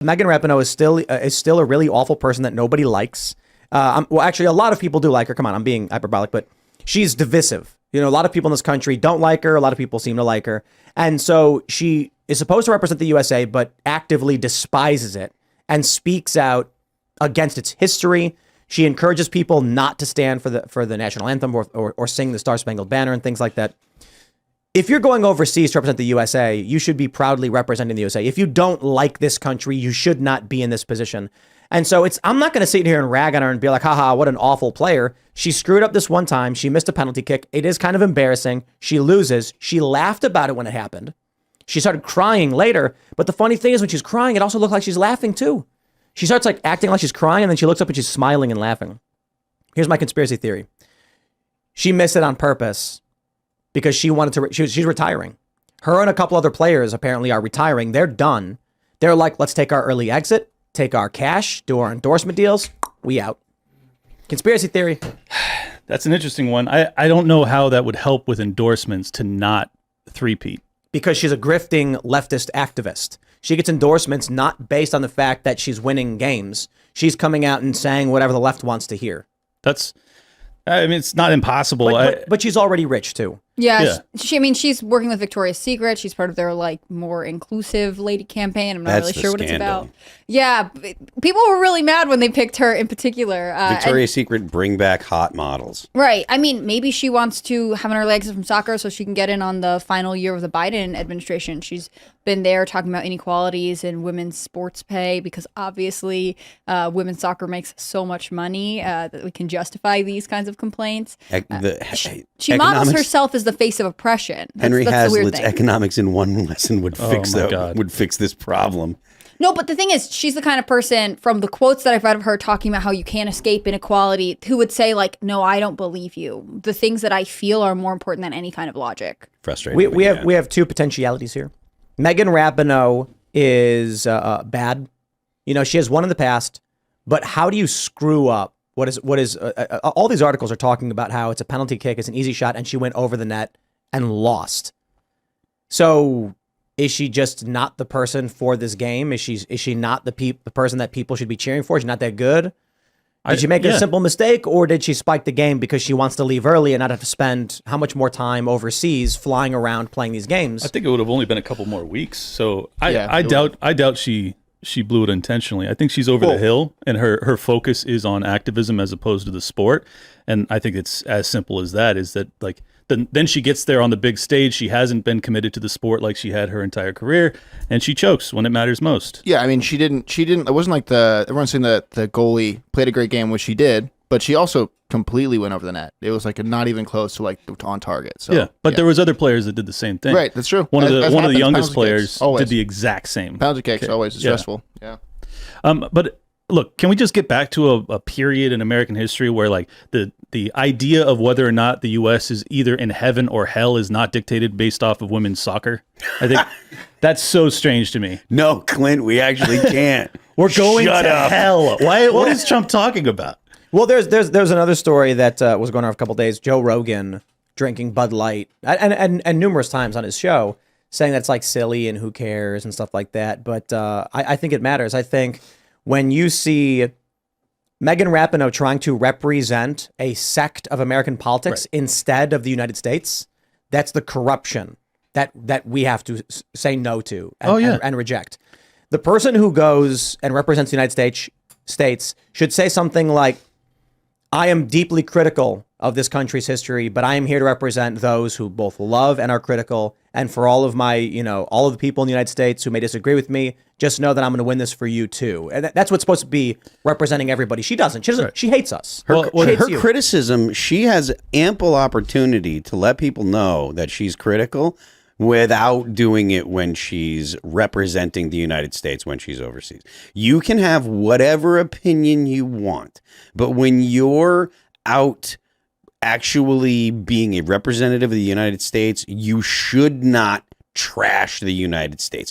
Megan Rapinoe is still a really awful person that nobody likes. Well, actually, a lot of people do like her. Come on, I'm being hyperbolic, but she's divisive. You know, a lot of people in this country don't like her. A lot of people seem to like her. And so she is supposed to represent the USA, but actively despises it and speaks out against its history. She encourages people not to stand for the national anthem or sing the Star Spangled Banner and things like that. If you're going overseas to represent the USA, you should be proudly representing the USA. If you don't like this country, you should not be in this position. And so I'm not going to sit here and rag on her and be like, haha, what an awful player. She screwed up this one time. She missed a penalty kick. It is kind of embarrassing. She loses. She laughed about it when it happened. She started crying later. But the funny thing is when she's crying, it also looked like she's laughing too. She starts like acting like she's crying and then she looks up and she's smiling and laughing. Here's my conspiracy theory. She missed it on purpose because she wanted to, she's retiring. Her and a couple other players apparently are retiring. They're done. They're like, let's take our early exit, take our cash, do our endorsement deals. We out. Conspiracy theory. That's an interesting one. I don't know how that would help with endorsements to not three-peat. Because she's a grifting leftist activist. She gets endorsements not based on the fact that she's winning games. She's coming out and saying whatever the left wants to hear. I mean, it's not impossible. But she's already rich too. Yeah. She's working with Victoria's Secret. She's part of their like more inclusive lady campaign. I'm not really sure what it's about. Yeah, people were really mad when they picked her in particular. Victoria's Secret bring back hot models. Right. I mean, maybe she wants to have an early exit from soccer so she can get in on the final year of the Biden administration. She's been there talking about inequalities in women's sports pay because obviously women's soccer makes so much money that we can justify these kinds of complaints. She models herself as the face of oppression. Henry Hazlitt's Economics in One Lesson would fix this problem. No, but the thing is, she's the kind of person from the quotes that I've read of her talking about how you can't escape inequality who would say like, no, I don't believe you. The things that I feel are more important than any kind of logic. Frustrating. We have two potentialities here. Megan Rapinoe is bad. You know, she has won in the past, but how do you screw up? What is all these articles are talking about how it's a penalty kick, it's an easy shot, and she went over the net and lost. So is she just not the person for this game? Is she not the person that people should be cheering for? Is she not that good? Did she make a simple mistake, or did she spike the game because she wants to leave early and not have to spend how much more time overseas flying around playing these games? I think it would have only been a couple more weeks. So I doubt she blew it intentionally. I think she's over the hill, and her focus is on activism as opposed to the sport. And I think it's as simple as that. Is that like then she gets there on the big stage. She hasn't been committed to the sport like she had her entire career, and she chokes when it matters most. Yeah, I mean, she didn't. It wasn't like everyone's saying that the goalie played a great game, which she did, but she also completely went over the net. It was like not even close to like on target. So there was other players that did the same thing. Right, that's true. One of the youngest players did the exact same. Penalty kicks always stressful. Yeah. But look, can we just get back to a period in American history where like the idea of whether or not the U.S. is either in heaven or hell is not dictated based off of women's soccer? I think that's so strange to me. No, Clint, we actually can't. We're going to hell. What is Trump talking about? Well, there's another story that was going on for a couple of days. Joe Rogan drinking Bud Light and numerous times on his show saying that's like silly and who cares and stuff like that. But I think it matters. I think when you see Megan Rapinoe trying to represent a sect of American politics instead of the United States, that's the corruption that we have to say no to and reject. The person who goes and represents the United States should say something like, I am deeply critical of this country's history, but I am here to represent those who both love and are critical. And for all of all of the people in the United States who may disagree with me, just know that I'm going to win this for you too. And that's what's supposed to be representing everybody. She doesn't. She hates us. Her criticism, she has ample opportunity to let people know that she's critical without doing it when she's representing the United States when she's overseas. You can have whatever opinion you want, but when you're out actually being a representative of the United States, you should not trash the United States.